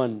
1।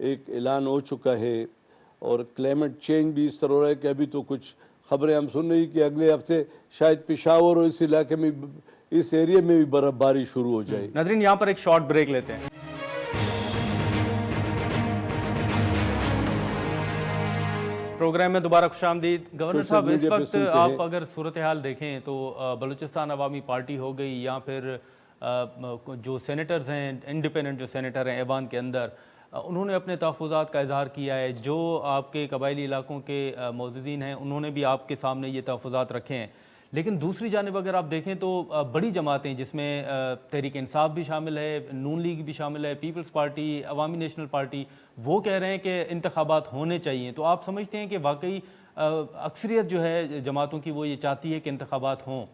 ایک اعلان ہو چکا ہے، اور کلائمیٹ چینج بھی اس طرح ہو رہا ہے کہ ابھی تو کچھ خبریں ہم سن رہی کہ اگلے ہفتے شاید پشاور اور اس علاقے میں اس ایریا میں بھی برف باری شروع ہو جائے۔ ناظرین یہاں پر ایک شارٹ بریک لیتے ہیں۔ پروگرام میں دوبارہ خوش آمدید۔ گورنر صاحب اس وقت آپ اگر صورتحال دیکھیں تو بلوچستان عوامی پارٹی ہو گئی یا پھر جو سینیٹرز ہیں، انڈیپینڈنٹ جو سینیٹر ہیں ایوان کے اندر، انہوں نے اپنے تحفظات کا اظہار کیا ہے۔ جو آپ کے قبائلی علاقوں کے معززین ہیں انہوں نے بھی آپ کے سامنے یہ تحفظات رکھے ہیں، لیکن دوسری جانب اگر آپ دیکھیں تو بڑی جماعتیں جس میں تحریک انصاف بھی شامل ہے، نون لیگ بھی شامل ہے، پیپلز پارٹی، عوامی نیشنل پارٹی، وہ کہہ رہے ہیں کہ انتخابات ہونے چاہیے۔ تو آپ سمجھتے ہیں کہ واقعی اکثریت جو ہے جماعتوں کی وہ یہ چاہتی ہے کہ انتخابات ہوں؟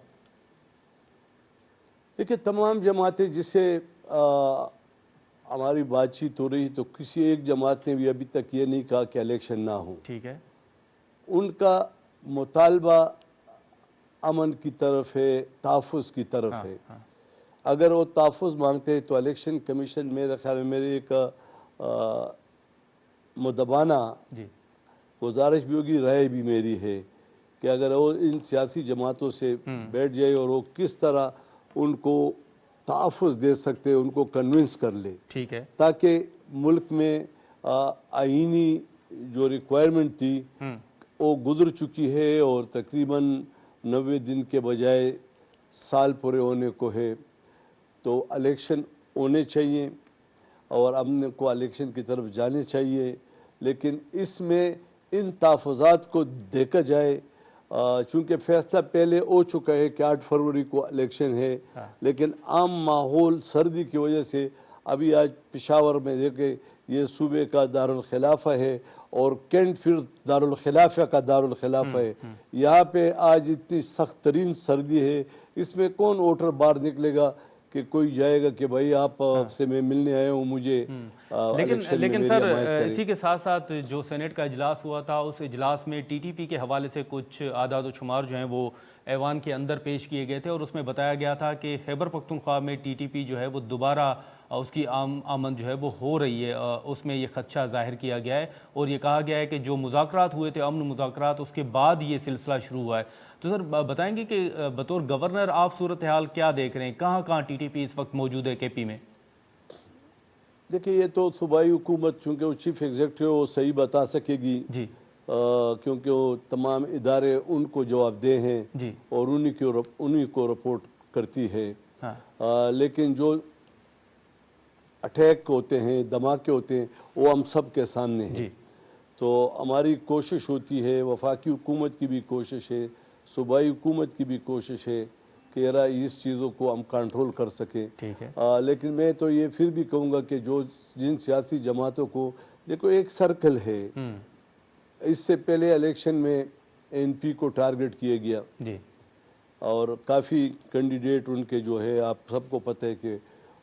دیکھیں تمام جماعتیں، جس سے ہماری بات چیت ہو رہی تو کسی ایک جماعت نے بھی ابھی تک یہ نہیں کہا کہ الیکشن نہ ہو۔ ٹھیک ہے، ان کا مطالبہ امن کی طرف ہے، تحفظ کی طرف ہے۔ اگر وہ تحفظ مانگتے ہیں تو الیکشن کمیشن میرے خیال میں میری ایک مدبانہ گزارش بھی ہوگی، رائے بھی میری ہے کہ اگر وہ ان سیاسی جماعتوں سے بیٹھ جائے اور وہ کس طرح ان کو تحفظ دے سکتے ان کو کنونس کر لے، ٹھیک ہے، تاکہ ملک میں آئینی جو ریکوائرمنٹ تھی وہ گزر چکی ہے اور تقریباً 90 دن کے بجائے سال پورے ہونے کو ہے، تو الیکشن ہونے چاہیے اور امن کو الیکشن کی طرف جانے چاہیے۔ لیکن اس میں ان تحفظات کو دیکھا جائے، چونکہ فیصلہ پہلے ہو چکا ہے کہ 8 فروری کو الیکشن ہے، لیکن عام ماحول سردی کی وجہ سے ابھی آج پشاور میں دیکھیں یہ صوبے کا دارالخلافہ ہے اور کینٹ پھر دارالخلافہ کا دارالخلافہ ہے، یہاں پہ آج اتنی سخت ترین سردی ہے، اس میں کون ووٹر باہر نکلے گا کہ کوئی جائے گا کہ بھائی آپ سے میں ملنے آیا ہوں، مجھے لیکن سر اسی کے ساتھ ساتھ جو سینیٹ کا اجلاس ہوا تھا اس اجلاس میں ٹی ٹی پی کے حوالے سے کچھ اعداد و شمار جو ہیں وہ ایوان کے اندر پیش کیے گئے تھے، اور اس میں بتایا گیا تھا کہ خیبر پختونخوا میں ٹی ٹی پی جو ہے وہ دوبارہ اس کی آمد جو ہے وہ ہو رہی ہے، اس میں یہ خدشہ ظاہر کیا گیا ہے اور یہ کہا گیا ہے کہ جو مذاکرات ہوئے تھے امن مذاکرات، اس کے بعد یہ سلسلہ شروع ہوا ہے۔ تو سر بتائیں گے کہ بطور گورنر آپ صورتحال کیا دیکھ رہے ہیں، کہاں ٹی ٹی پی اس وقت موجود ہے کے پی میں؟ دیکھیں یہ تو صوبائی حکومت چونکہ وہ چیف ایگزیکٹو وہ صحیح بتا سکے گی، جی، کیونکہ وہ تمام ادارے ان کو جواب دہ ہیں اور انہی کو رپورٹ کرتی ہے، لیکن جو اٹیک ہوتے ہیں، دھماکے ہوتے ہیں، وہ ہم سب کے سامنے ہیں۔ تو ہماری کوشش ہوتی ہے، وفاقی حکومت کی بھی کوشش ہے، صوبائی حکومت کی بھی کوشش ہے کہ اس چیزوں کو ہم کنٹرول کر سکیں۔ لیکن میں تو یہ پھر بھی کہوں گا کہ جن سیاسی جماعتوں کو دیکھو ایک سرکل ہے، اس سے پہلے الیکشن میں این پی کو ٹارگٹ کیا گیا اور کافی کینڈیڈیٹ ان کے جو ہے آپ سب کو پتہ ہے کہ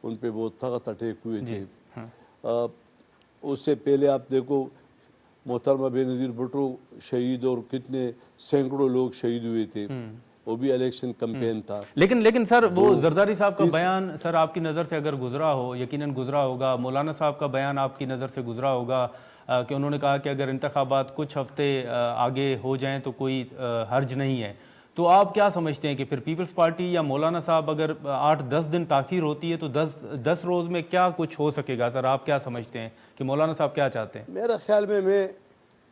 ان پہ بہت سخت اٹیک ہوئے تھے۔ اس سے پہلے آپ دیکھو محترمہ بے نظیر بھٹو شہید اور کتنے سینکڑوں لوگ شہید ہوئے تھے، وہ بھی الیکشن کمپین تھا۔ لیکن سر وہ زرداری صاحب کا بیان سر آپ کی نظر سے اگر گزرا ہو، یقیناً گزرا ہوگا، مولانا صاحب کا بیان آپ کی نظر سے گزرا ہوگا کہ انہوں نے کہا کہ اگر انتخابات کچھ ہفتے آگے ہو جائیں تو کوئی حرج نہیں ہے، تو آپ کیا سمجھتے ہیں کہ پھر پیپلز پارٹی یا مولانا صاحب اگر 8-10 دن تاخیر ہوتی ہے تو 10 روز میں کیا کچھ ہو سکے گا؟ سر آپ کیا سمجھتے ہیں کہ مولانا صاحب کیا چاہتے ہیں؟ میرا خیال میں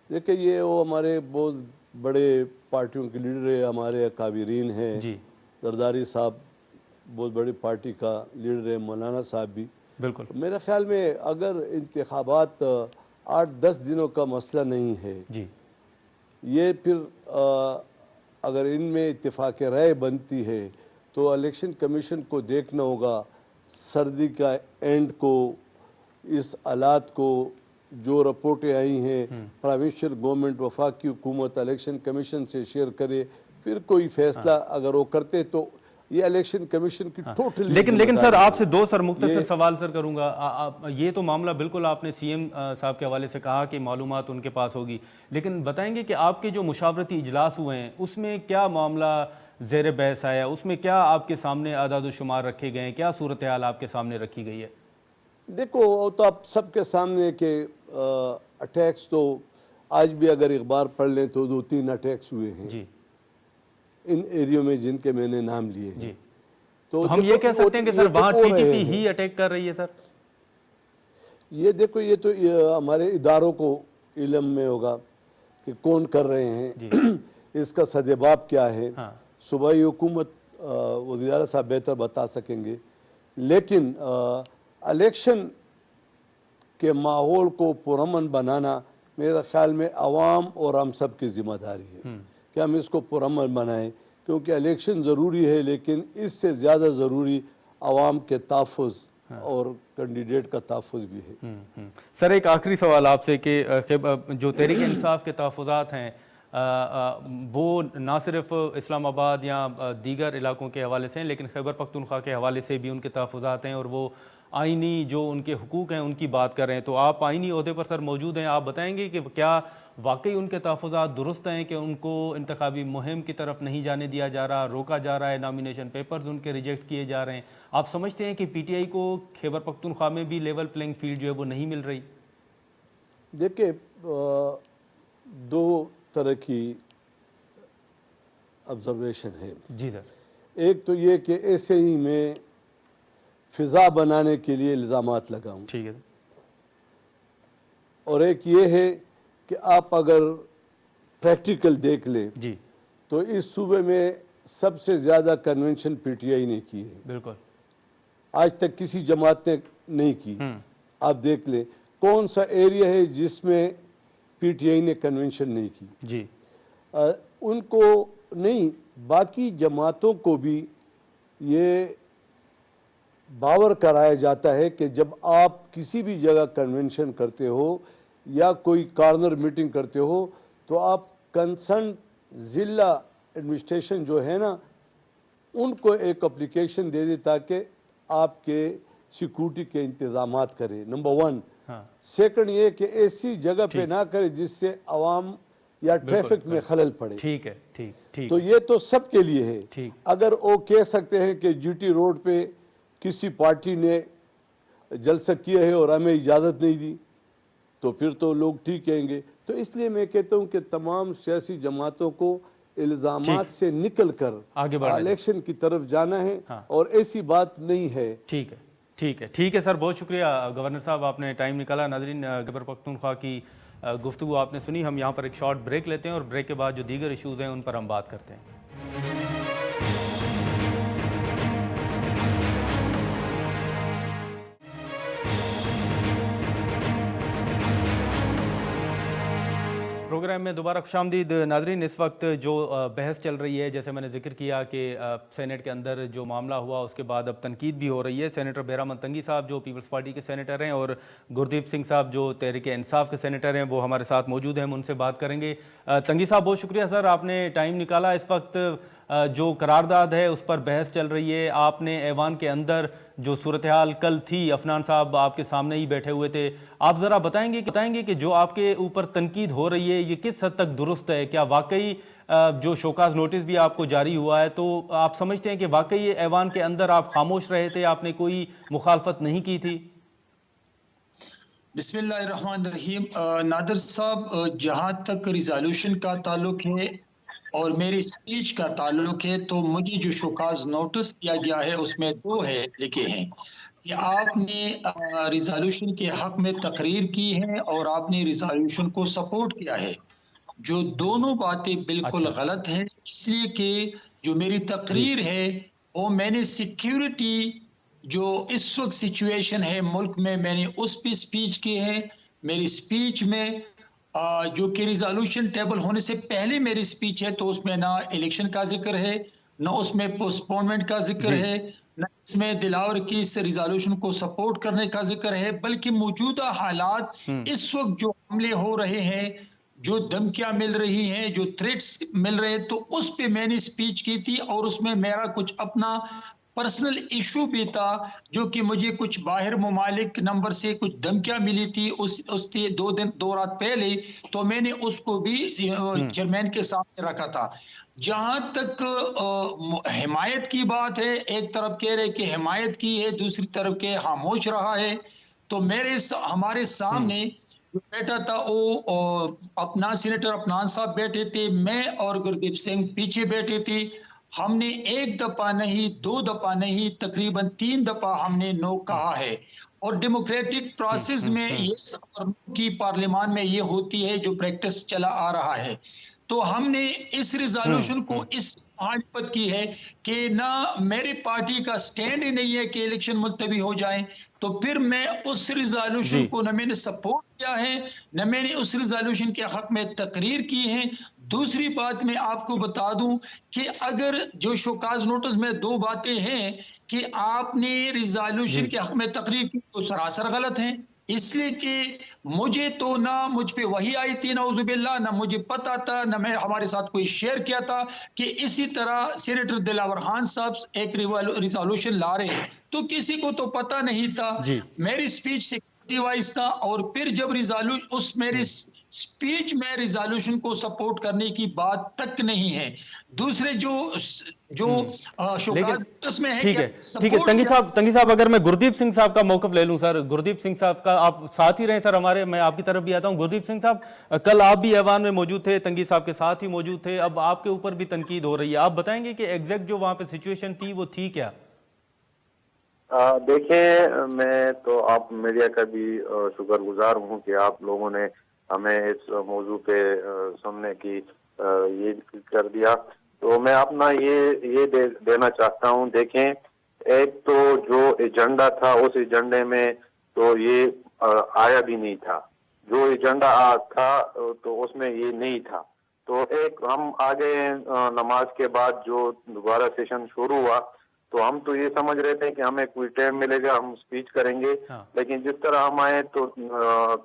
دیکھیں یہ وہ ہمارے بہت بڑے پارٹیوں کے لیڈر ہیں، ہمارے اکابرین ہیں، زرداری صاحب بہت بڑی پارٹی کا لیڈر ہے، مولانا صاحب بھی، بالکل میرے خیال میں اگر انتخابات 8-10 دنوں کا مسئلہ نہیں ہے، یہ پھر اگر ان میں اتفاق رائے بنتی ہے تو الیکشن کمیشن کو دیکھنا ہوگا سردی کا اینڈ کو، اس حالات کو، جو رپورٹیں آئی ہیں پروونشل گورنمنٹ وفاقی حکومت الیکشن کمیشن سے شیئر کرے، پھر کوئی فیصلہ اگر وہ کرتے تو یہ الیکشن کمیشن کی ٹوٹلی۔ لیکن سر آپ سے دو مختصر سوال سر کروں گا۔ یہ تو معاملہ بالکل آپ نے سی ایم صاحب کے حوالے سے کہا کہ معلومات ان کے پاس ہوگی، لیکن بتائیں گے کہ آپ کے جو مشاورتی اجلاس ہوئے ہیں اس میں کیا معاملہ زیر بحث آیا، اس میں کیا آپ کے سامنے اعداد و شمار رکھے گئے ہیں، کیا صورتحال آپ کے سامنے رکھی گئی ہے؟ دیکھو وہ تو آپ سب کے سامنے کہ اٹیکس تو آج بھی اگر اخبار پڑھ لیں تو 2-3 اٹیکس ہوئے ہیں جی ان ایریوں میں جن کے میں نے نام لیے ہیں. جی. تو ہم یہ کہہ سکتے ہیں کہ سر وہاں ٹی ٹی پی ہیں. ہی اٹیک کر رہی ہے سر؟ یہ دیکھو یہ تو ہمارے اداروں کو علم میں ہوگا کہ کون کر رہے ہیں اس کا سدباب کیا ہے. صوبائی حکومت وزیر اعلیٰ صاحب بہتر بتا سکیں گے، لیکن الیکشن کے ماحول کو پرامن بنانا میرے خیال میں عوام اور ہم سب کی ذمہ داری ہے کہ ہم اس کو پرامن بنائیں، کیونکہ الیکشن ضروری ہے لیکن اس سے زیادہ ضروری عوام کے تحفظ اور کینڈیڈیٹ کا تحفظ بھی ہے. سر ایک آخری سوال آپ سے کہ جو تحریک انصاف کے تحفظات ہیں وہ نہ صرف اسلام آباد یا دیگر علاقوں کے حوالے سے ہیں لیکن خیبر پختونخوا کے حوالے سے بھی ان کے تحفظات ہیں اور وہ آئینی جو ان کے حقوق ہیں ان کی بات کر رہے ہیں. تو آپ آئینی عہدے پر سر موجود ہیں، آپ بتائیں گے کہ کیا واقعی ان کے تحفظات درست ہیں کہ ان کو انتخابی مہم کی طرف نہیں جانے دیا جا رہا، روکا جا رہا ہے، نامینیشن پیپرز ان کے ریجیکٹ کیے جا رہے ہیں؟ آپ سمجھتے ہیں کہ پی ٹی آئی کو خیبر پختونخوا میں بھی لیول پلینگ فیلڈ جو ہے وہ نہیں مل رہی؟ دیکھیں دو طرح کی آبزرویشن ہے. جی سر. ایک تو یہ کہ ایسے ہی میں فضا بنانے کے لیے الزامات لگاؤں، ٹھیک ہے. اور ایک یہ ہے کہ آپ اگر پریکٹیکل دیکھ لیں جی تو اس صوبے میں سب سے زیادہ کنونشن پی ٹی آئی نے کی ہے. بالکل. آج تک کسی جماعت نے نہیں کی. آپ دیکھ لیں کون سا ایریا ہے جس میں پی ٹی آئی نے کنونشن نہیں کی. جی ان کو نہیں، باقی جماعتوں کو بھی یہ باور کرایا جاتا ہے کہ جب آپ کسی بھی جگہ کنونشن کرتے ہو یا کوئی کارنر میٹنگ کرتے ہو تو آپ کنسرن ضلع ایڈمنسٹریشن جو ہے نا ان کو ایک اپلیکیشن دے دے تاکہ آپ کے سیکورٹی کے انتظامات کرے. نمبر 1. سیکنڈ یہ کہ ایسی جگہ پہ نہ کرے جس سے عوام یا ٹریفک میں خلل پڑے. ٹھیک ہے. ٹھیک. تو یہ تو سب کے لیے ہے. ٹھیک. اگر وہ کہہ سکتے ہیں کہ جی ٹی روڈ پہ کسی پارٹی نے جلسہ کیا ہے اور ہمیں اجازت نہیں دی تو پھر تو لوگ ٹھیک کہیں گے. تو اس لیے میں کہتا ہوں کہ تمام سیاسی جماعتوں کو الزامات سے نکل کر الیکشن کی طرف جانا ہے اور ایسی بات نہیں ہے. ٹھیک ہے. ٹھیک ہے سر، بہت شکریہ گورنر صاحب، آپ نے ٹائم نکالا. ناظرین خیبر پختونخوا کی گفتگو آپ نے سنی. ہم یہاں پر ایک شارٹ بریک لیتے ہیں اور بریک کے بعد جو دیگر ایشوز ہیں ان پر ہم بات کرتے ہیں. پروگرام میں دوبارہ خوش آمدید. ناظرین اس وقت جو بحث چل رہی ہے، جیسے میں نے ذکر کیا کہ سینٹ کے اندر جو معاملہ ہوا اس کے بعد اب تنقید بھی ہو رہی ہے. سینیٹر بہرام تنگی صاحب جو پیپلز پارٹی کے سینیٹر ہیں اور گردیپ سنگھ صاحب جو تحریک انصاف کے سینیٹر ہیں وہ ہمارے ساتھ موجود ہیں، ہم ان سے بات کریں گے. تنگی صاحب بہت شکریہ سر، آپ نے ٹائم نکالا. اس وقت جو قرارداد ہے اس پر بحث چل رہی ہے. آپ نے ایوان کے اندر جو صورتحال کل تھی، عفنان صاحب آپ کے سامنے ہی بیٹھے ہوئے تھے، آپ ذرا بتائیں گے کہ جو آپ کے اوپر تنقید ہو رہی ہے یہ کس حد تک درست ہے؟ کیا واقعی جو شوکاز نوٹس بھی آپ کو جاری ہوا ہے تو آپ سمجھتے ہیں کہ واقعی ایوان کے اندر آپ خاموش رہے تھے، آپ نے کوئی مخالفت نہیں کی تھی؟ بسم اللہ الرحمن الرحیم. نادر صاحب، جہاں تک ریزالوشن کا تعلق ہے اور میری سپیچ کا تعلق ہے تو مجھے جو شوکاز نوٹس دیا گیا ہے اس میں 2 لکھے ہیں کہ آپ نے ریزالوشن کے حق میں تقریر کی ہے اور آپ نے ریزالوشن کو سپورٹ کیا ہے، جو دونوں باتیں بالکل غلط ہیں. اس لیے کہ جو میری تقریر ہے وہ میں نے سیکیورٹی جو اس وقت سچویشن ہے ملک میں نے اس پہ سپیچ کی ہے. میری سپیچ میں جو کہ ریزالوشن ٹیبل ہونے سے پہلے میری سپیچ ہے تو اس میں نہ الیکشن کا ذکر ہے، نہ اس میں پوسٹپونمنٹ کا ذکر ہے، نہ اس میں دلاور کی اس ریزالوشن کو سپورٹ کرنے کا ذکر ہے، بلکہ موجودہ حالات اس وقت جو حملے ہو رہے ہیں، جو دھمکیاں مل رہی ہیں، جو تھریٹس مل رہے تو اس پہ میں نے سپیچ کی تھی اور اس میں میرا کچھ اپنا پرسنل ایشو بھی تھا جو کہ مجھے کچھ باہر ممالک نمبر سے کچھ دھمکیاں ملی تھی اس 2 رات پہلے، تو میں نے اس کو بھی چیئرمین کے سامنے رکھا تھا. جہاں تک حمایت کی بات ہے، ایک طرف کہہ رہے کہ حمایت کی ہے، دوسری طرف کہ خاموش رہا ہے، تو ہمارے سامنے جو بیٹھا تھا وہ اپنا سینیٹر اپنان صاحب بیٹھے تھے، میں اور گردیپ سنگھ پیچھے بیٹھے تھے. ہم نے ایک دفعہ نہیں، دو دفعہ نہیں، تقریباً 3 دفعہ ہم نے نو کہا ہے. اور ڈیموکریٹک پروسیس میں یہ کی پارلیمان میں یہ ہوتی ہے جو پریکٹس چلا آ رہا ہے. تو ہم نے اس ریزالوشن کو اس مخالفت کی ہے کہ نہ میری پارٹی کا سٹینڈ ہی نہیں ہے کہ الیکشن ملتوی ہو جائیں. تو پھر میں اس ریزالوشن جی کو نہ میں نے سپورٹ کیا ہے، نہ میں نے اس ریزالوشن کے حق میں تقریر کی ہے. دوسری بات میں آپ کو بتا دوں کہ اگر جو شوکاز نوٹس میں 2 باتیں ہیں کہ آپ نے ریزالوشن جی کے حق میں تقریر کی تو سراسر غلط ہیں. اس لیے کہ مجھے تو نہ مجھ پہ وحی آئی تھی نعوذ باللہ، نہ مجھے پتا تھا، نہ میں ہمارے ساتھ کوئی شیئر کیا تھا کہ اسی طرح سینیٹر دلاور خان صاحب ایک ریزالوشن لا رہے ہیں. تو کسی کو تو پتا نہیں تھا. جی میری سپیچ سیکورٹی وائز تھا، اور پھر جب اس میری سپیچ میں ریزالوشن کو سپورٹ کرنے کی بات تک نہیں ہے. دوسرے جو لیکن شوکاز نوٹس میں ہے ٹھیک کہ ہے سپورٹ تنگی صاحب اگر میں گردیپ سنگھ صاحب کا موقف لے لوں سر، گردیپ سنگھ صاحب کا آپ ساتھ ہی رہیں سر ہمارے، میں آپ کی طرف بھی آتا ہوں. گردیپ سنگھ صاحب کل آپ بھی ایوان میں موجود تھے، تنگی صاحب کے ساتھ ہی موجود تھے، اب آپ کے اوپر بھی تنقید ہو رہی ہے، آپ بتائیں گے کہ ایگزیکٹ جو وہاں پہ سچویشن تھی وہ تھی کیا؟ دیکھیں، میں تو آپ میڈیا کا بھی شکر گزار ہوں کہ آپ لوگوں نے ہمیں اس موضوع پہ سننے کی یہ کر دیا. تو میں اپنا یہ دینا چاہتا ہوں. دیکھیں، ایک تو جو ایجنڈا تھا اس ایجنڈے میں تو یہ آیا بھی نہیں تھا. جو ایجنڈا تھا تو اس میں یہ نہیں تھا. تو ایک ہم آگے نماز کے بعد جو دوبارہ سیشن شروع ہوا تو ہم تو یہ سمجھ رہے تھے کہ ہمیں کوئی ٹائم ملے گا، ہم سپیچ کریں گے. لیکن جس طرح ہم آئے تو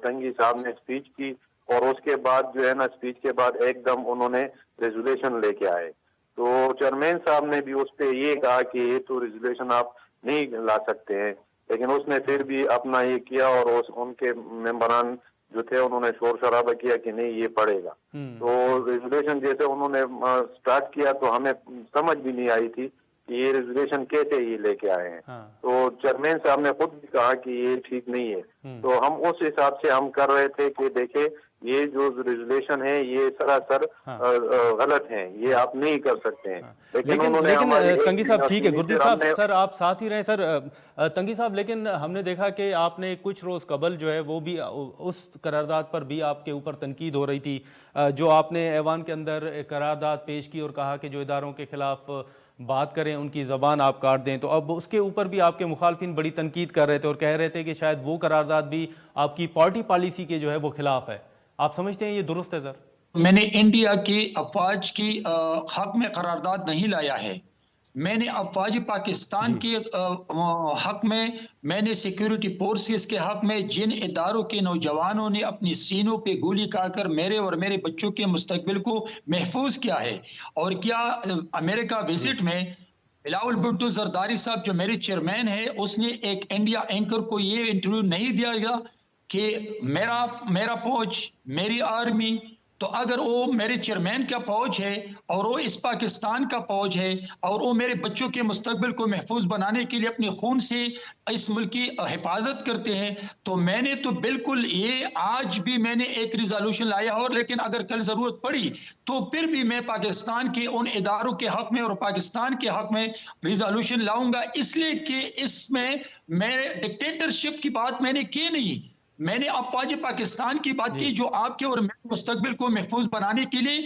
تنگی صاحب نے سپیچ کی، اور اس کے بعد جو ہے نا سپیچ کے بعد ایک دم انہوں نے ریزولوشن لے کے آئے. تو چیئرمین صاحب نے بھی اس پہ یہ کہا کہ یہ تو ریزولوشن آپ نہیں لا سکتے ہیں، لیکن اس نے پھر بھی اپنا یہ کیا، اور ان کے ممبران جو تھے انہوں نے شور شرابہ کیا کہ نہیں یہ پڑے گا. تو ریزولوشن جیسے انہوں نے سٹارٹ کیا تو ہمیں سمجھ بھی نہیں آئی تھی کہ یہ ریزولوشن کیسے یہ لے کے آئے ہیں. تو چیئرمین صاحب نے خود بھی کہا کہ یہ ٹھیک نہیں ہے. تو ہم اس حساب سے ہم کر رہے تھے کہ دیکھیں یہ جو ریزولوشن ہے یہ سراسر غلط ہیں، یہ آپ نہیں کر سکتے ہیں. لیکن تنگی صاحب ٹھیک ہے، گردیپ صاحب سر آپ ساتھ ہی رہیں سر. تنگی صاحب لیکن ہم نے دیکھا کہ آپ نے کچھ روز قبل جو ہے وہ بھی اس قرارداد پر بھی آپ کے اوپر تنقید ہو رہی تھی، جو آپ نے ایوان کے اندر قرارداد پیش کی اور کہا کہ جو اداروں کے خلاف بات کریں ان کی زبان آپ کاٹ دیں. تو اب اس کے اوپر بھی آپ کے مخالفین بڑی تنقید کر رہے تھے اور کہہ رہے تھے کہ شاید وہ قرارداد بھی آپ کی پارٹی پالیسی کے جو ہے وہ خلاف ہے. آپ سمجھتے ہیں یہ درست ہے سر؟ میں نے انڈیا کی افواج کی حق میں قرارداد نہیں لایا ہے. میں نے افواج پاکستان کے حق میں نے سیکیورٹی فورسز کے حق میں جن اداروں کے نوجوانوں نے اپنی سینوں پہ گولی کھا کر میرے اور میرے بچوں کے مستقبل کو محفوظ کیا ہے. اور کیا امریکہ وزٹ میں بلاول بھٹو زرداری صاحب جو میرے چیئرمین ہے اس نے ایک انڈیا اینکر کو یہ انٹرویو نہیں دیا گیا کہ میرا فوج، میری آرمی، تو اگر وہ میرے چیئرمین کا فوج ہے اور وہ اس پاکستان کا فوج ہے اور وہ میرے بچوں کے مستقبل کو محفوظ بنانے کے لیے اپنے خون سے اس ملک کی حفاظت کرتے ہیں، تو میں نے تو بالکل یہ آج بھی میں نے ایک ریزالوشن لایا اور لیکن اگر کل ضرورت پڑی تو پھر بھی میں پاکستان کے ان اداروں کے حق میں اور پاکستان کے حق میں ریزالوشن لاؤں گا. اس لیے کہ اس میں میرے ڈکٹیٹرشپ کی بات میں نے کی نہیں، میں نے افواج پاکستان کی بات کی جو آپ کے اور میرے مستقبل کو محفوظ بنانے کے لیے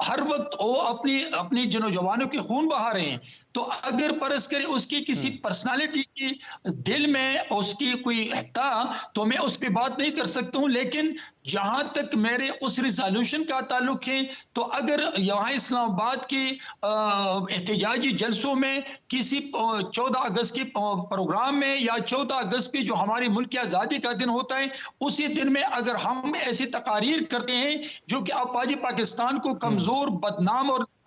ہر وقت وہ اپنی نوجوانوں کے خون بہا رہے ہیں. تو اگر فرض کرے اس کی کسی پرسنالٹی کی دل میں اس کی کوئی تھا تو میں اس پہ بات نہیں کر سکتا ہوں. لیکن جہاں تک میرے اس ریزالوشن کا تعلق ہے تو اگر یہاں اسلام آباد کے احتجاجی جلسوں میں کسی 14 اگست کے پروگرام میں یا 14 اگست پہ جو ہمارے ملک کی آزادی کا دن ہوتا ہے اسی دن میں اگر ہم ایسی تقاریر کرتے ہیں جو کہ افواج پاکستان کو کمزور، بدنام اور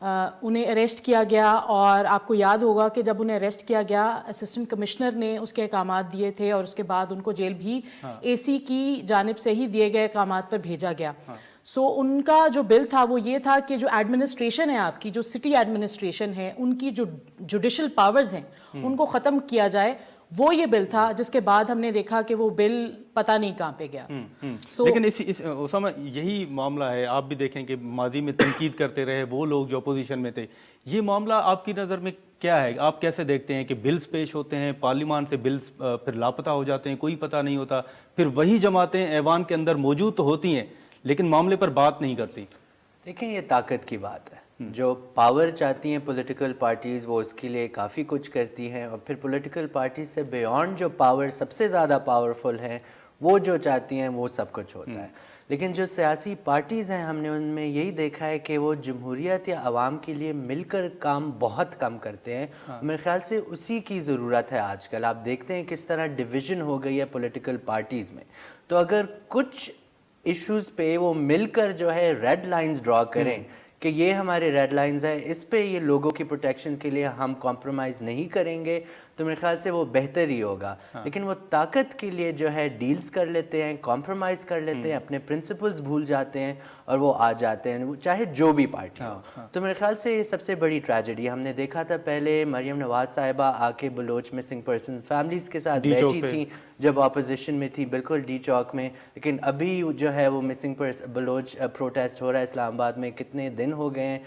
انہیں اریسٹ کیا گیا، اور آپ کو یاد ہوگا کہ جب انہیں اریسٹ کیا گیا اسسٹنٹ کمشنر نے اس کے احکامات دیے تھے، اور اس کے بعد ان کو جیل بھی اے سی کی جانب سے ہی دیے گئے احکامات پر بھیجا گیا. سو ان کا جو بل تھا وہ یہ تھا کہ جو ایڈمنسٹریشن ہے آپ کی، جو سٹی ایڈمنسٹریشن ہے، ان کی جو جوڈیشل پاورز ہیں ان کو ختم کیا جائے. وہ یہ بل تھا جس کے بعد ہم نے دیکھا کہ وہ بل پتہ نہیں کہاں پہ گیا. لیکن اسامہ یہی معاملہ ہے، آپ بھی دیکھیں کہ ماضی میں تنقید کرتے رہے وہ لوگ جو اپوزیشن میں تھے. یہ معاملہ آپ کی نظر میں کیا ہے؟ آپ کیسے دیکھتے ہیں کہ بلز پیش ہوتے ہیں پارلیمان سے، بلز پھر لاپتہ ہو جاتے ہیں، کوئی پتہ نہیں ہوتا، پھر وہی جماعتیں ایوان کے اندر موجود تو ہوتی ہیں لیکن معاملے پر بات نہیں کرتی؟ دیکھیں یہ طاقت کی بات ہے. جو پاور چاہتی ہیں پولیٹیکل پارٹیز وہ اس کے لیے کافی کچھ کرتی ہیں، اور پھر پولیٹیکل پارٹیز سے بیونڈ جو پاور سب سے زیادہ پاورفل ہیں وہ جو چاہتی ہیں وہ سب کچھ ہوتا ہے. لیکن جو سیاسی پارٹیز ہیں ہم نے ان میں یہی دیکھا ہے کہ وہ جمہوریت یا عوام کے لیے مل کر کام بہت کم کرتے ہیں. میرے خیال سے اسی کی ضرورت ہے آج کل. آپ دیکھتے ہیں کس طرح ڈویژن ہو گئی ہے پولیٹیکل پارٹیز میں. تو اگر کچھ ایشوز پہ وہ مل کر جو ہے ریڈ لائنز ڈرا کریں کہ یہ ہمارے ریڈ لائنز ہیں، اس پہ یہ لوگوں کی پروٹیکشن کے لیے ہم کمپرومائز نہیں کریں گے، تو میرے خیال سے وہ بہتر ہی ہوگا. لیکن وہ طاقت کے لیے جو ہے ڈیلز کر لیتے ہیں، کمپرومائز کر لیتے ہیں، اپنے پرنسپلز بھول جاتے ہیں اور وہ آ جاتے ہیں، چاہے جو بھی پارٹی ہو. تو میرے خیال سے یہ سب سے بڑی ٹریجڈی. ہم نے دیکھا تھا پہلے مریم نواز صاحبہ آ کے بلوچ مسنگ پرسن فیملیز کے ساتھ بیٹھی تھیں جب اپوزیشن میں تھی، بالکل ڈی چوک میں. لیکن ابھی جو ہے وہ مسنگ بلوچ پروٹیسٹ ہو رہا ہے اسلام آباد میں، کتنے دن ہو گئے ہیں.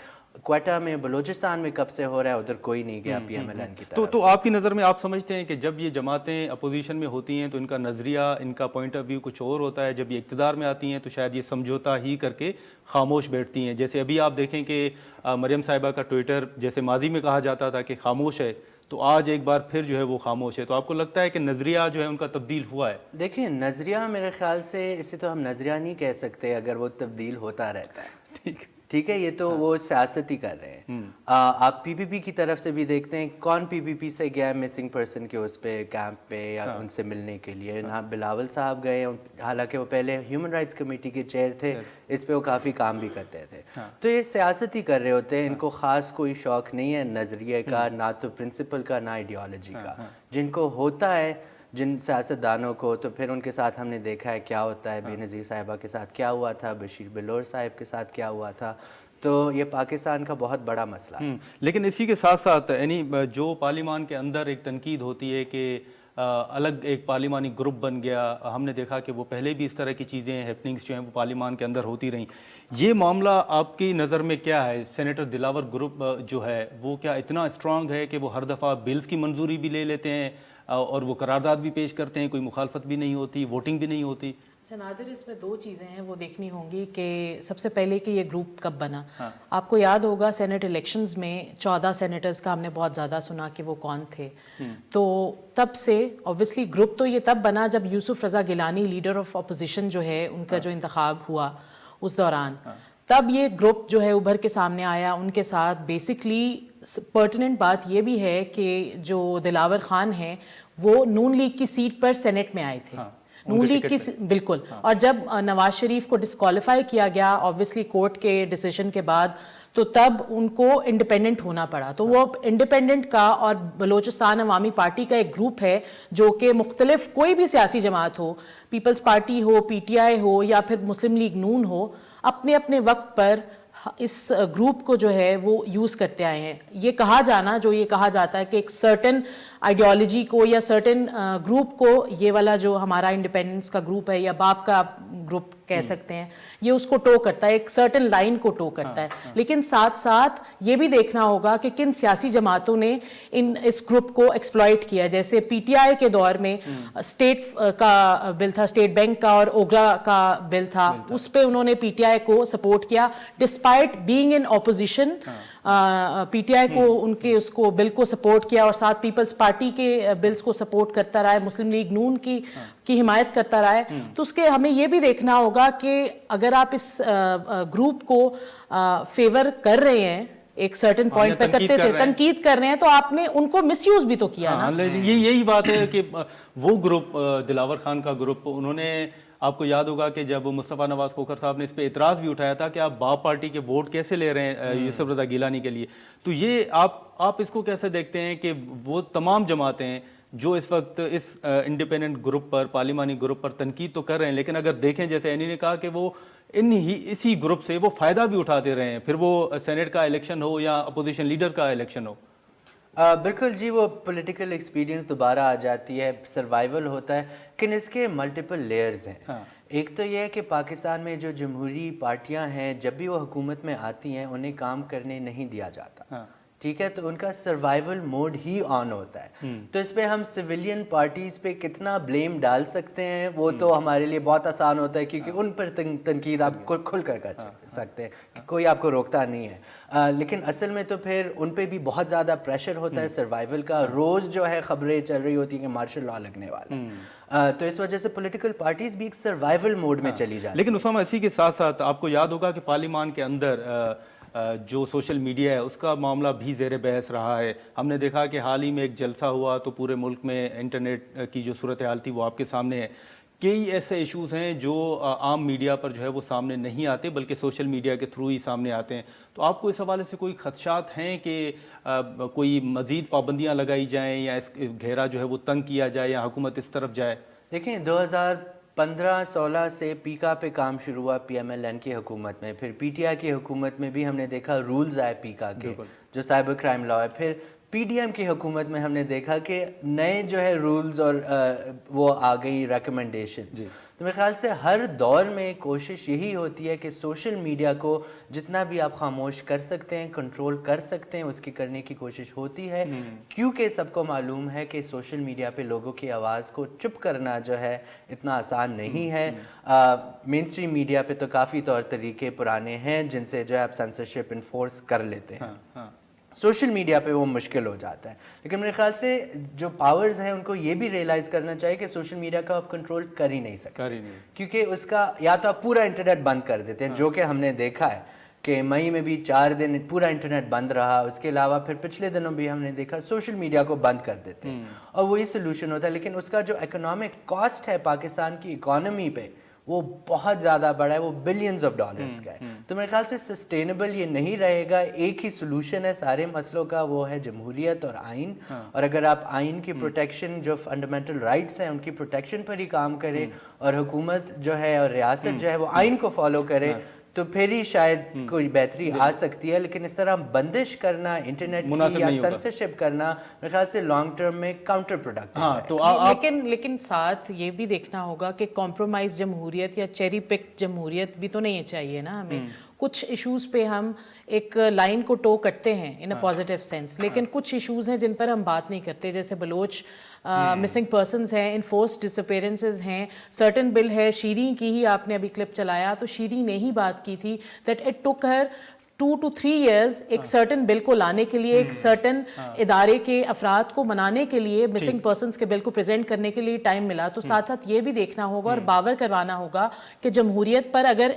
کوئٹہ میں، بلوچستان میں کب سے ہو رہا ہے، ادھر کوئی نہیں گیا پی ایم ایل این کی طرف. تو آپ کی نظر میں آپ سمجھتے ہیں کہ جب یہ جماعتیں اپوزیشن میں ہوتی ہیں تو ان کا نظریہ، ان کا پوائنٹ آف ویو کچھ اور ہوتا ہے، جب یہ اقتدار میں آتی ہیں تو شاید یہ سمجھوتا ہی کر کے خاموش بیٹھتی ہیں؟ جیسے ابھی آپ دیکھیں کہ مریم صاحبہ کا ٹویٹر جیسے ماضی میں کہا جاتا تھا کہ خاموش ہے، تو آج ایک بار پھر جو ہے وہ خاموش ہے. تو آپ کو لگتا ہے کہ نظریہ جو ہے ان کا تبدیل ہوا ہے؟ دیکھیں نظریہ میرے خیال سے اسے تو ہم نظریہ نہیں کہہ سکتے اگر وہ تبدیل ہوتا رہتا ہے. ٹھیک ہے، یہ تو وہ سیاست ہی کر رہے ہیں. آپ پی پی پی کی طرف سے بھی دیکھتے ہیں کون پی پی پی سے گیا مسنگ پرسن کے اس پہ کیمپ پہ یا ان سے ملنے کے لیے. نہ بلاول صاحب گئے، حالانکہ وہ پہلے ہیومن رائٹس کمیٹی کے چیئر تھے، اس پہ وہ کافی کام بھی کرتے تھے. تو یہ سیاست ہی کر رہے ہوتے ہیں. ان کو خاص کوئی شوق نہیں ہے نظریے کا، نہ تو پرنسپل کا، نہ آئیڈیالوجی کا. جن کو ہوتا ہے، جن سیاستدانوں کو، تو پھر ان کے ساتھ ہم نے دیکھا ہے کیا ہوتا ہے. بے نظیر صاحبہ کے ساتھ کیا ہوا تھا، بشیر بلور صاحب کے ساتھ کیا ہوا تھا. تو یہ پاکستان کا بہت بڑا مسئلہ ہے. لیکن اسی کے ساتھ ساتھ یعنی جو پارلیمان کے اندر ایک تنقید ہوتی ہے کہ الگ ایک پارلیمانی گروپ بن گیا، ہم نے دیکھا کہ وہ پہلے بھی اس طرح کی چیزیں ہیپننگز جو ہیں وہ پارلیمان کے اندر ہوتی رہیں. یہ معاملہ آپ کی نظر میں کیا ہے؟ سینیٹر دلاور گروپ جو ہے وہ کیا اتنا اسٹرانگ ہے کہ وہ ہر دفعہ بلز کی منظوری بھی لے لیتے ہیں اور وہ قرارداد بھی پیش کرتے ہیں، کوئی مخالفت بھی نہیں ہوتی، ووٹنگ بھی نہیں ہوتی؟ نادر، اس میں دو چیزیں ہیں وہ دیکھنی ہوں گی کہ سب سے پہلے کہ یہ گروپ کب بنا. آپ کو یاد ہوگا سینٹ الیکشنز میں 14 سینیٹرز کا ہم نے بہت زیادہ سنا کہ وہ کون تھے. تو تب سے اوبویسلی گروپ تو یہ تب بنا جب یوسف Raza Gilani leader of opposition جو ہے ان کا جو انتخاب ہوا اس دوران، تب یہ گروپ جو ہے ابھر کے سامنے آیا. ان کے ساتھ بیسکلی پرٹیننٹ بات یہ بھی ہے کہ جو دلاور خان ہیں وہ نون لیگ کی سیٹ پر سینٹ میں آئے تھے، نون لیگ کی بالکل. اور جب نواز شریف کو ڈسکوالیفائی کیا گیا اوبویسلی کورٹ کے ڈیسیژن کے بعد، تو تب ان کو انڈیپینڈنٹ ہونا پڑا. تو وہ انڈیپینڈنٹ کا اور بلوچستان عوامی پارٹی کا ایک گروپ ہے جو کہ مختلف کوئی بھی سیاسی جماعت ہو، Peoples Party P, T T آئی ہو یا پھر مسلم لیگ نون ہو، اپنے اپنے وقت پر اس گروپ کو جو ہے وہ یوز کرتے آئے ہیں. یہ کہا جانا، جو یہ کہا جاتا ہے کہ ایک سرٹن آئیڈیالوجی کو یا سرٹن گروپ کو، یہ والا جو ہمارا انڈیپینڈنس کا گروپ ہے یا باپ کا گروپ کہہ سکتے ہیں، یہ اس کو ٹو کرتا ہے، ایک سرٹن لائن کو ٹو کرتا ہے. لیکن ساتھ ساتھ یہ بھی دیکھنا ہوگا کہ کن سیاسی جماعتوں نے اس گروپ کو ایکسپلائٹ کیا. جیسے پی ٹی آئی کے دور میں اسٹیٹ کا بل تھا، اسٹیٹ بینک کا اور اوگرا کا بل تھا، اس پہ انہوں نے پی ٹی آئی کو سپورٹ کیا despite being in opposition. P T I کو ان کے اس کو بل کو سپورٹ کیا اور ساتھ پیپلز پارٹی کے بلز کو سپورٹ کرتا رہا ہے، مسلم لیگ نون کی حمایت کرتا رہا ہے. تو اس کے ہمیں یہ بھی دیکھنا ہوگا کہ اگر آپ اس گروپ کو فیور کر رہے ہیں، ایک سرٹن پوائنٹ پہ کرتے تھے، تنقید کر رہے ہیں، تو آپ نے ان کو مس یوز بھی تو کیا نا. یہی بات ہے کہ وہ گروپ دلاور خان کا گروپ، انہوں نے آپ کو یاد ہوگا کہ جب مصطفیٰ نواز کھوکھر صاحب نے اس پہ اعتراض بھی اٹھایا تھا کہ آپ باپ پارٹی کے ووٹ کیسے لے رہے ہیں یوسف رضا گیلانی کے لیے، تو یہ آپ اس کو کیسے دیکھتے ہیں کہ وہ تمام جماعتیں جو اس وقت اس انڈیپینڈنٹ گروپ پر، پارلیمانی گروپ پر تنقید تو کر رہے ہیں، لیکن اگر دیکھیں جیسے اینی نے کہا کہ وہ اسی گروپ سے وہ فائدہ بھی اٹھاتے رہے ہیں، پھر وہ سینیٹ کا الیکشن ہو یا اپوزیشن لیڈر کا الیکشن ہو؟ بالکل جی، وہ پولیٹیکل ایکسپیرینس دوبارہ آ جاتی ہے، سروائیول ہوتا ہے، لیکن اس کے ملٹیپل لیئرز ہیں۔ ایک تو یہ ہے کہ پاکستان میں جو جمہوری پارٹیاں ہیں جب بھی وہ حکومت میں آتی ہیں انہیں کام کرنے نہیں دیا جاتا، ٹھیک ہے، تو ان کا سروائیول موڈ ہی آن ہوتا ہے۔ تو اس پہ ہم سویلین پارٹیز پہ کتنا بلیم ڈال سکتے ہیں وہ تو ہمارے لیے بہت آسان ہوتا ہے، کیونکہ ان پر تنقید آپ کھل کر سکتے ہیں کہ کوئی آپ کو روکتا نہیں ہے، لیکن اصل میں تو پھر ان پہ بھی بہت زیادہ پریشر ہوتا ہے سروائیول کا۔ روز جو ہے خبریں چل رہی ہوتی ہیں کہ مارشل لا لگنے والا، تو اس وجہ سے پولیٹیکل پارٹیز بھی ایک سروائیول موڈ میں چلی جاتی ہیں۔ لیکن اسامہ، اسی کے ساتھ ساتھ آپ کو یاد ہوگا کہ پارلیمان کے اندر جو سوشل میڈیا ہے اس کا معاملہ بھی زیر بحث رہا ہے۔ ہم نے دیکھا کہ حال ہی میں ایک جلسہ ہوا تو پورے ملک میں انٹرنیٹ کی جو صورتحال تھی وہ آپ کے سامنے ہے۔ کئی ایسے ایشوز ہیں جو عام میڈیا پر جو ہے وہ سامنے نہیں آتے بلکہ سوشل میڈیا کے تھرو ہی سامنے آتے ہیں، تو آپ کو اس حوالے سے کوئی خدشات ہیں کہ کوئی مزید پابندیاں لگائی جائیں یا اس گھیرا جو ہے وہ تنگ کیا جائے یا حکومت اس طرف جائے؟ دیکھیں 2015-16 سے پیکا پہ کام شروع ہوا پی ایم ایل این کی حکومت میں، پھر پی ٹی آئی کی حکومت میں بھی ہم نے دیکھا رولز آئے پیکا کے جو سائبر کرائم لا ہے، پھر پی ڈی ایم کی حکومت میں ہم نے دیکھا کہ نئے جو ہے رولز اور وہ آ گئی ریکمنڈیشنز۔ تو میرے خیال سے ہر دور میں کوشش یہی ہوتی ہے کہ سوشل میڈیا کو جتنا بھی آپ خاموش کر سکتے ہیں، کنٹرول کر سکتے ہیں، اس کی کرنے کی کوشش ہوتی ہے، کیونکہ سب کو معلوم ہے کہ سوشل میڈیا پہ لوگوں کی آواز کو چپ کرنا جو ہے اتنا آسان نہیں ہے۔ مین اسٹریم میڈیا پہ تو کافی طور طریقے پرانے ہیں جن سے جو ہے آپ سینسرشپ انفورس کر لیتے ہیں، سوشل میڈیا پہ وہ مشکل ہو جاتا ہے۔ لیکن میرے خیال سے جو پاورز ہیں ان کو یہ بھی ریئلائز کرنا چاہیے کہ سوشل میڈیا کا آپ کنٹرول کر ہی نہیں سکتے، کیونکہ اس کا یا تو آپ پورا انٹرنیٹ بند کر دیتے ہیں، جو کہ ہم نے دیکھا ہے کہ مئی میں بھی 4 دن پورا انٹرنیٹ بند رہا، اس کے علاوہ پھر پچھلے دنوں بھی ہم نے دیکھا سوشل میڈیا کو بند کر دیتے ہیں اور وہی سلوشن ہوتا ہے۔ لیکن اس کا جو اکنامک کاسٹ ہے پاکستان کی اکانومی پہ وہ بہت زیادہ بڑا ہے، وہ بلینز آف ڈالرز کا ہے۔ تو میرے خیال سے سسٹینیبل یہ نہیں رہے گا۔ ایک ہی سلوشن ہے سارے مسئلوں کا، وہ ہے جمہوریت اور آئین، اور اگر آپ آئین کی پروٹیکشن، جو فنڈامنٹل رائٹس ہیں ان کی پروٹیکشن پر ہی کام کریں اور حکومت جو ہے اور ریاست جو ہے وہ آئین کو فالو کرے تو پھر ہی شاید کوئی بہتری آ سکتی ہے۔ لیکن اس طرح بندش کرنا انٹرنیٹ کی یا سینسرشپ کرنا میرے خیال سے لانگ ٹرم میں کاؤنٹر پروڈکٹیو ہے۔ لیکن ساتھ یہ بھی دیکھنا ہوگا کہ کمپرومائز جمہوریت یا چیری پک جمہوریت بھی تو نہیں چاہیے نا ہمیں۔ کچھ ایشوز پہ ہم ایک لائن کو ٹو کرتے ہیں ان اے پازیٹیو سینس، لیکن کچھ ایشوز ہیں جن پر ہم بات نہیں کرتے، جیسے بلوچ مسنگ پرسنز ہیں، انفورسڈ ڈس اپیرنسز ہیں، سرٹن بل ہے، شیریں کی ہی آپ نے ابھی کلپ چلایا تو شیریں نے ہی بات کی تھی that it took Hare 2 to 3 years ایک سرٹن بل کو لانے کے لیے، ایک سرٹن ادارے کے افراد کو منانے کے لیے، مسنگ پرسنز کے بل کو پریزنٹ کرنے کے لیے ٹائم ملا۔ تو ساتھ ساتھ یہ بھی دیکھنا ہوگا اور باور کروانا ہوگا کہ جمہوریت پر اگر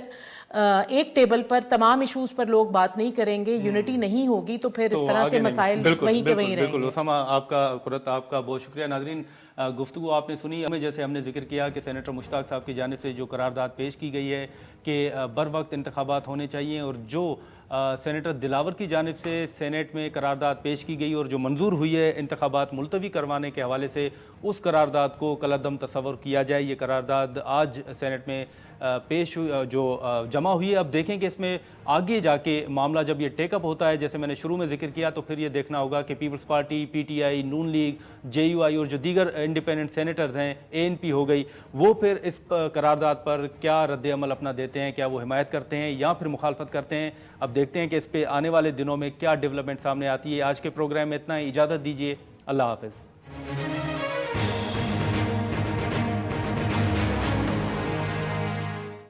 ایک ٹیبل پر تمام ایشوز پر لوگ بات نہیں کریں گے، یونٹی نہیں ہوگی، تو پھر اس طرح سے مسائل وہیں کے وہیں رہیں گے۔ بالکل اسامہ، آپ کا بہت شکریہ۔ ناظرین، گفتگو آپ نے سنی، جیسے ہم نے ذکر کیا کہ سینیٹر مشتاق صاحب کی جانب سے جو قرارداد پیش کی گئی ہے کہ بر وقت انتخابات ہونے چاہیے، اور جو سینیٹر دلاور کی جانب سے سینیٹ میں قرارداد پیش کی گئی اور جو منظور ہوئی ہے انتخابات ملتوی کروانے کے حوالے سے، اس قرارداد کو کالعدم تصور کیا جائے۔ یہ قرارداد آج سینیٹ میں پیش جو جمع ہوئی ہے۔ اب دیکھیں کہ اس میں آگے جا کے معاملہ جب یہ ٹیک اپ ہوتا ہے، جیسے میں نے شروع میں ذکر کیا، تو پھر یہ دیکھنا ہوگا کہ Peoples Party, P T I, نون لیگ، جے یو آئی اور جو دیگر انڈیپینڈنٹ سینیٹرز ہیں، اے این پی ہو گئی، وہ پھر اس قرارداد پر کیا رد عمل اپنا دیتے ہیں، کیا وہ حمایت کرتے ہیں یا پھر مخالفت کرتے ہیں۔ اب دیکھتے ہیں کہ اس پہ آنے والے دنوں میں کیا ڈیولپمنٹ سامنے آتی ہے۔ آج کے پروگرام میں اتنا ہی، اجازت دیجیے، اللہ حافظ۔